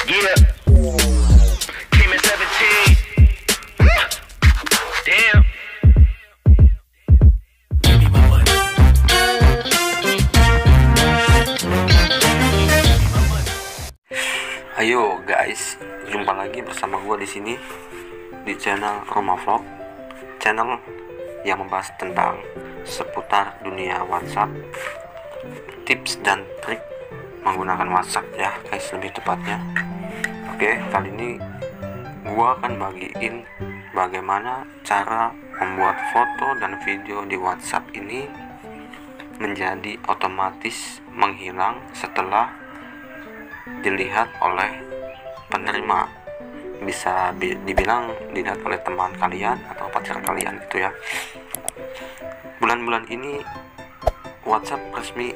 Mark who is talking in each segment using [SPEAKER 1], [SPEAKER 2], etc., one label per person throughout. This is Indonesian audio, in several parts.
[SPEAKER 1] Yeah. Came in 17. Damn.
[SPEAKER 2] Ayo guys, jumpa lagi bersama gua di sini di channel Rumah Vlog, channel yang membahas tentang seputar dunia WhatsApp, tips dan trik menggunakan WhatsApp ya guys, lebih tepatnya. Oke, kali ini gua akan bagiin bagaimana cara membuat foto dan video di WhatsApp ini menjadi otomatis menghilang setelah dilihat oleh penerima. Bisa dibilang dilihat oleh teman kalian atau pacar kalian gitu ya. Bulan-bulan ini WhatsApp resmi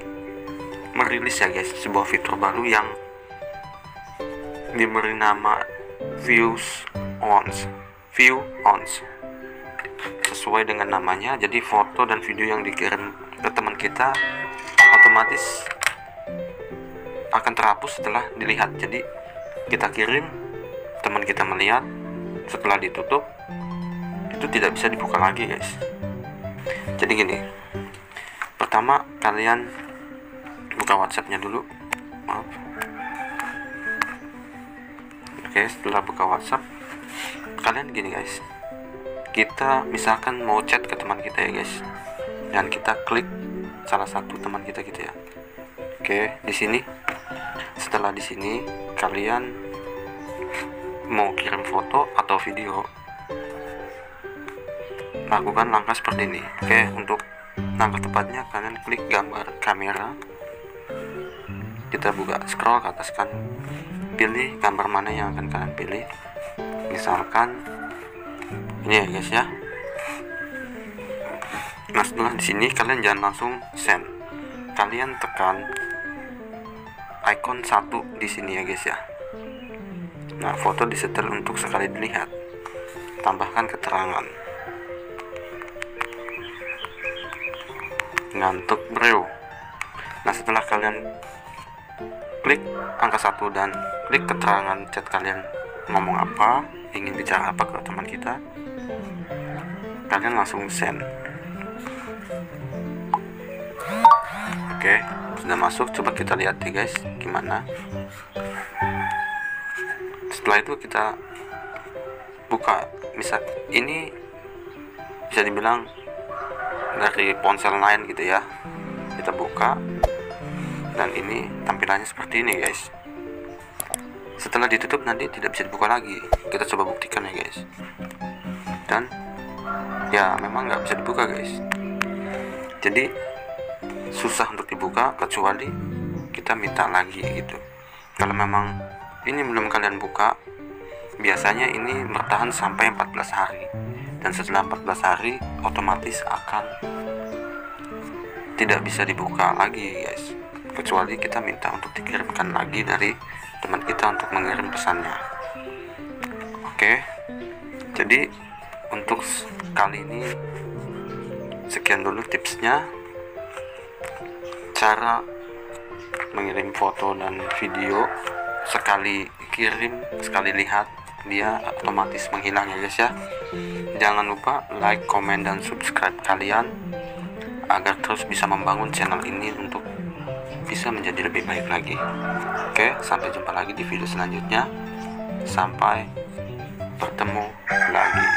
[SPEAKER 2] merilis ya guys sebuah fitur baru yang diberi nama View Once. Sesuai dengan namanya, jadi foto dan video yang dikirim ke teman kita otomatis akan terhapus setelah dilihat. Jadi kita kirim, teman kita melihat, setelah ditutup itu tidak bisa dibuka lagi guys. Jadi gini, pertama kalian buka WhatsAppnya dulu, maaf. Oke, setelah buka WhatsApp kalian gini guys, kita misalkan mau chat ke teman kita ya guys, dan kita klik salah satu teman kita gitu ya. Oke, di sini setelah di sini kalian mau kirim foto atau video, lakukan langkah seperti ini. Oke, untuk langkah tepatnya kalian klik gambar kamera, kita buka scroll ke atas kan, pilih gambar mana yang akan kalian pilih. Misalkan ini ya guys ya. Nah, setelah di sini kalian jangan langsung send, kalian tekan icon 1 di sini ya guys ya. Nah, foto disetel untuk sekali dilihat, tambahkan keterangan ngantuk bro. Nah, setelah kalian klik angka 1 dan klik keterangan chat kalian, ngomong apa, ingin bicara apa ke teman kita, kalian langsung send. Oke, sudah masuk. Coba kita lihat nih guys gimana. Setelah itu kita buka, misal ini bisa dibilang dari ponsel lain gitu ya. Kita buka dan ini tampilannya seperti ini guys. Setelah ditutup nanti tidak bisa dibuka lagi. Kita coba buktikan ya guys. Dan ya memang nggak bisa dibuka guys. Jadi susah untuk dibuka kecuali kita minta lagi gitu. Kalau memang ini belum kalian buka, biasanya ini bertahan sampai 14 hari, dan setelah 14 hari otomatis akan tidak bisa dibuka lagi guys, kecuali kita minta untuk dikirimkan lagi dari teman kita untuk mengirim pesannya. Oke, jadi untuk kali ini sekian dulu tipsnya, cara mengirim foto dan video, sekali kirim, sekali lihat dia otomatis menghilang ya guys ya. Jangan lupa like, komen, dan subscribe kalian agar terus bisa membangun channel ini untuk bisa menjadi lebih baik lagi. Oke, sampai jumpa lagi di video selanjutnya. Sampai bertemu lagi.